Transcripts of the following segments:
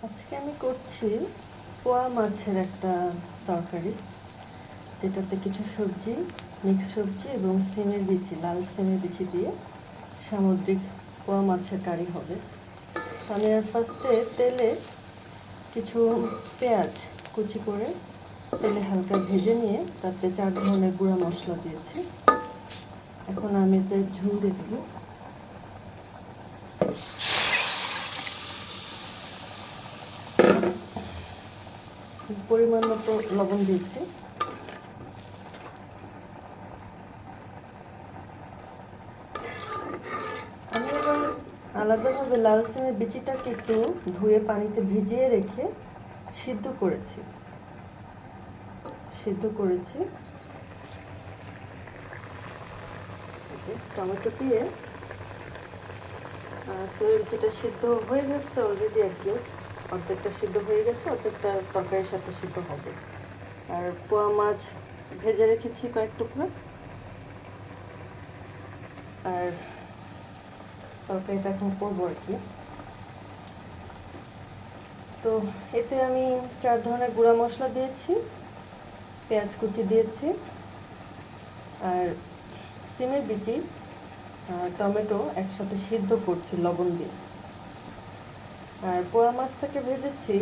আজকে আমি করছি পোয়া মাছের একটা তরকারি, যেটাতে কিছু সবজি, মিক্স সবজি এবং সিমের বিচি, লাল সিমের বিচি দিয়ে সামুদ্রিক পোয়া মাছের কারি হবে। আমি আর ফার্স্টে তেলে কিছু পেঁয়াজ কুচি করে তেলে হালকা ভেজে নিয়ে তাতে 4 ধরনের গুঁড়া মশলা দিয়েছি। এখন আমি এতে ঝোল দিয়ে দেবো। পরিমাণ মতো লবণ দিয়েছি। আমি এবার আলাদাভাবে লাল সিমের বিচিটাকে একটু ধুয়ে পানিতে ভিজিয়ে রেখে সিদ্ধ করেছি। টমেটো দিয়ে সিমের বিচিটা সিদ্ধ হয়ে গেছে অলরেডি আর কি, অর্ধেকটা সিদ্ধ হয়ে গেছে, অর্ধেকটা তরকারির সাথে সিদ্ধ হবে। আর পোয়া মাছ ভেজে রেখেছি কয়েক টুকরো, আর তরকারিটা এখন করবো আর কি। তো এতে আমি 4 ধরনের গুঁড়া মশলা দিয়েছি, পেঁয়াজ কুচি দিয়েছি, আর সিমের বিচি টমেটো একসাথে সিদ্ধ করছি লবণ দিয়ে। আর পোয়া মাছটাকে ভেজেছি,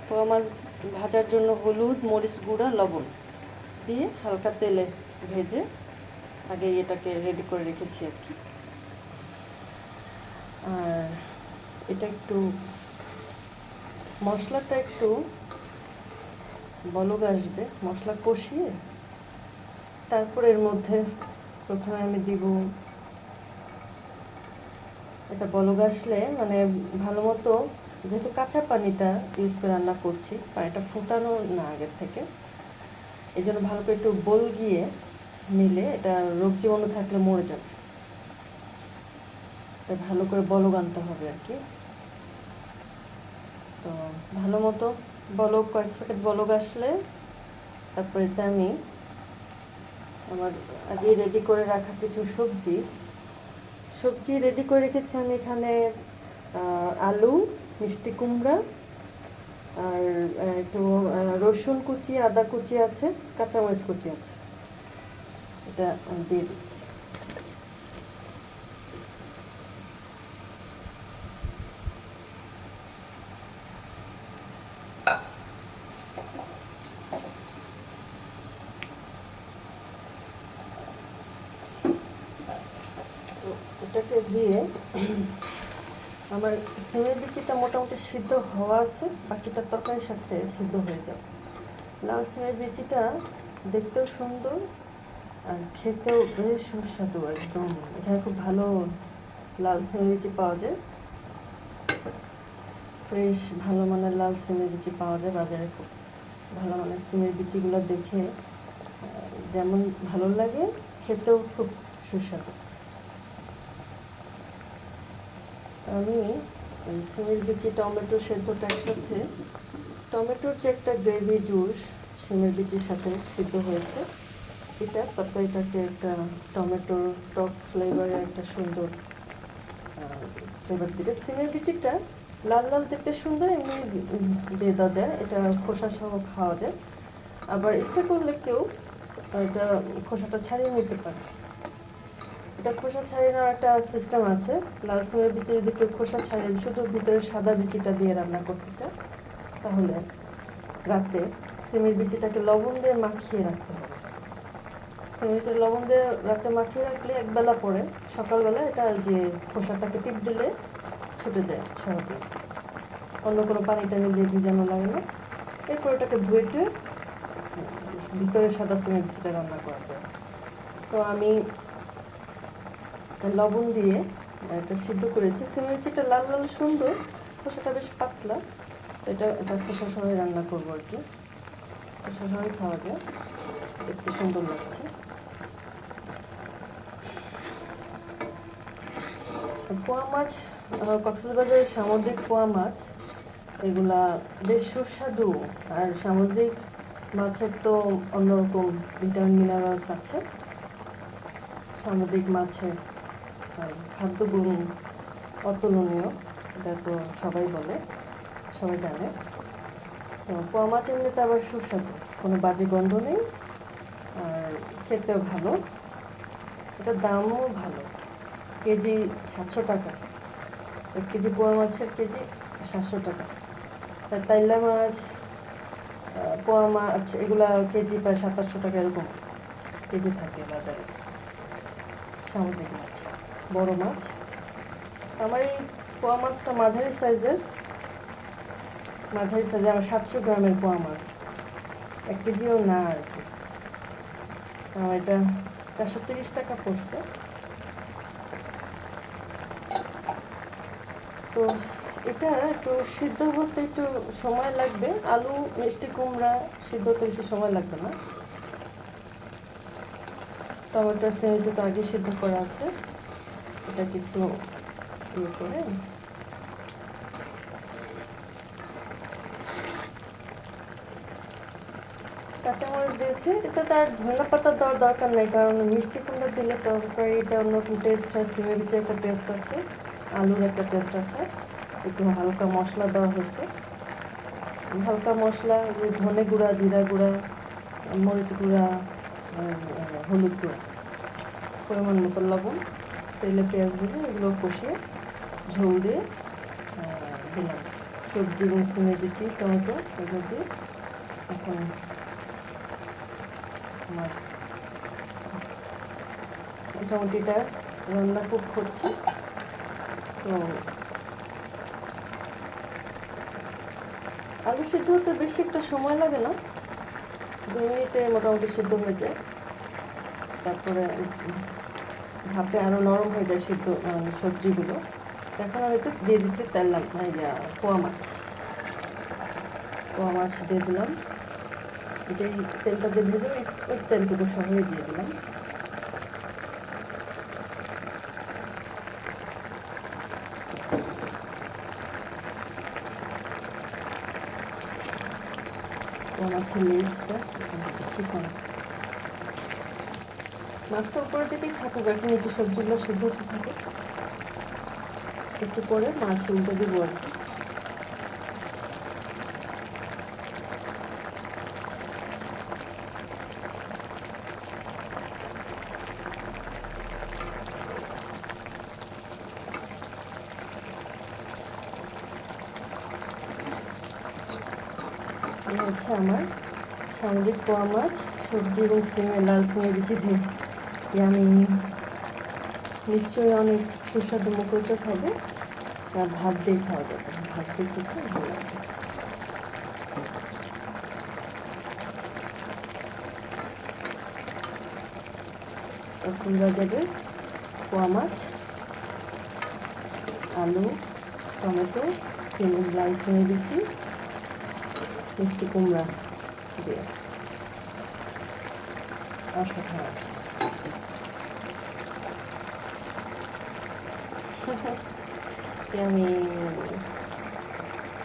পোয়া মাছ ভাজার জন্য হলুদ, মরিচ গুঁড়া, লবণ দিয়ে হালকা তেলে ভেজে আগে এটাকে রেডি করে রেখেছি আর কি। আর এটা একটু মশলাটা একটু বলক আসবে, মশলা কষিয়ে তারপর এর মধ্যে প্রথমে আমি দিব, এটা বলক আসলে মানে ভালো মতো, যেহেতু কাঁচা পানিটা ইউজ করে রান্না করছি, পানিটা ফুটানো না আগের থেকে, এই জন্য ভালো করে একটু বল গিয়ে নিলে এটা রোগ জীবাণু থাকলে মরে যাবে। ভালো করে বলক আনতে হবে আর কি। তো ভালো মতো বলক, কয়েক সেকেন্ড বলক আসলে তারপরে এতে আমি আমার আগে রেডি করে রাখা কিছু সবজি রেডি করে রেখেছি। আমি এখানে আলু, মিষ্টি কুমড়া, আর একটু রসুন কুচি, আদা কুচি আছে, কাঁচামরিচ কুচি আছে, এটা দিয়ে দিচ্ছি। এটাকে দিয়ে আমার সিমের বিচিটা মোটামুটি সিদ্ধ হওয়া আছে, বাকিটা তরকারির সাথে সিদ্ধ হয়ে যাবে। লাল সিমের বিচিটা দেখতেও সুন্দর আর খেতেও বেশ সুস্বাদু একদম। এখানে খুব ভালো লাল সিমের বিচি পাওয়া যায়, ফ্রেশ ভালো মানের লাল সিমের বিচি পাওয়া যায় বাজারে। খুব ভালো মানের সিমের বিচিগুলো দেখে যেমন ভালো লাগে, খেতেও খুব সুস্বাদু। আমি এই সিমের বিচি টমেটো সেদ্ধটা একসাথে, টমেটোর যে একটা গ্রেভি জুস সিমের বিচির সাথে সিদ্ধ হয়েছে, এটা তরকারিটাকে একটা টমেটোর টক ফ্লেভারের একটা সুন্দর ফ্লেভার দিবে। সিমের বিচিটা লাল লাল দেখতে সুন্দর, এমনি দিয়ে দেওয়া যায়, এটা খোসা সহ খাওয়া যায়। আবার ইচ্ছে করলে কেউ এটা খোসাটা ছাড়িয়ে নিতে পারে। এটা খোসা ছাড়িয়ে নেওয়ার একটা সিস্টেম আছে। লাল সিমের বিচি যদি কেউ খোসা ছাড়িয়ে শুধু ভিতরে সাদা বিচিটা দিয়ে রান্না করতে চায়, তাহলে রাতে সিমের বিচিটাকে লবণ দিয়ে মাখিয়ে রাখতে হবে। সিমের বিচি লবণ দিয়ে রাতে মাখিয়ে রাখলে একবেলা পরে সকালবেলা এটা যে খোসাটাকে টিপ দিলে ছুটে যায় সহজে, অন্য কোনো পানি টানি দিয়ে ভিজানো লাগে না। এরপর এটাকে ধুয়ে টুয়ে ভিতরে সাদা সিমের বিচিটা রান্না করা যায়। তো আমি লবণ দিয়ে এটা সিদ্ধ করেছি। সিমের বিচিটা লাল লাল সুন্দর, খোসাটা বেশ পাতলা, এটা খোসা সবাই রান্না করবো আর কি। খোসা সবাই খাওয়া যায়, দেখতে সুন্দর লাগছে। পোয়া মাছ, কক্সবাজারের সামুদ্রিক পোয়া মাছ, এগুলা বেশ সুস্বাদু। আর সামুদ্রিক মাছের তো অন্যরকম ভিটামিন মিনারেলস আছে। সামুদ্রিক মাছের খাদ্যগুণ অতুলনীয়। এটা তো সবাই বলে, সবাই জানে। তো পোয়া মাছ এমনিতে আবার সুস্বাদু, কোনো বাজে গন্ধ নেই, আর খেতেও ভালো। এটার দামও ভালো, কেজি 700 টাকা। 1 কেজি পোয়া মাছের কেজি 700 টাকা। আর তাইলা মাছ, পোয়া মাছ এগুলা কেজি প্রায় 700 টাকা এরকম কেজি থাকে বাজারে। সামুদ্রিক মাছ, বড় মাছ। আমার এই পোয়া মাছটা মাঝারি সাইজের, আমার 700 গ্রামের পোয়া মাছ, 1 কেজিও না আর কি। আমার এটা 430 টাকা পড়ছে। তো এটা একটু সিদ্ধ হতে একটু সময় লাগবে। আলু, মিষ্টি কুমড়া সিদ্ধ হতে বেশি সময় লাগবে না। টমেটো সেমিজি তো আগে সিদ্ধ করা আছে, এটাকে একটু ইয়ে করে কাঁচামরিচ দিয়েছি। এটা তার ধনিয়া পাতা দেওয়ার দরকার নেই, কারণ মিষ্টি কুমড়া দিলে তরকারিটা অন্যরকম টেস্ট হয়। সিমের বিচে একটা টেস্ট আছে, আলুর একটা টেস্ট আছে। একটু হালকা মশলা দেওয়া হয়েছে, হালকা মশলা, ধনে গুঁড়া, জিরা গুঁড়া, মরিচ গুঁড়া, হলুদ গুঁড়া, পরিমাণ মতো লবণ, তেলে পেঁয়াজ ভেজে এগুলো কষিয়ে ঝোল দিয়ে দিলাম। সবজি এবং সিমের বিচি, টমেটো এগুলো দিয়ে এখন আমার মোটামুটি এটা রান্না খুব করছি। তো আলু সিদ্ধ হতে বেশি একটা সময় লাগে না, 2 মিনিটে মোটামুটি সিদ্ধ হয়ে যায়। তারপরে ভাপে আরও নরম হয়ে যায় সিদ্ধ সবজিগুলো। এখন আমি তো দিয়ে দিচ্ছি পোয়া মাছ দিয়ে দিলাম। যেই তেলটা দিয়ে ভেজে ওই তেলটুকু সহই দিয়ে দিলাম। পোয়া মাছের লেজটা চিকন, মাছটা উপরে দিকেই থাকুক, এখন নিচে সবজিগুলো সিদ্ধ হতে থাকে। একটু পরে মাছ উল্টে দিব আর কি। হচ্ছে আমার সামুদ্রিক পোয়া মাছ সবজি এবং লাল সিমের বিচি দিয়ে আমি নিশ্চয়ই অনেক সুস্বাদু মুখরোচক হবে। আর ভাত দিয়ে খাওয়া যাবে, ভাত দিয়ে খেতে ভালো লাগবে। কক্সবাজারের পোয়া মাছ, আলু, টমেটো, লাল সিমের বিচি, মিষ্টি কুমড়া দিয়ে অসাধারণ। আমি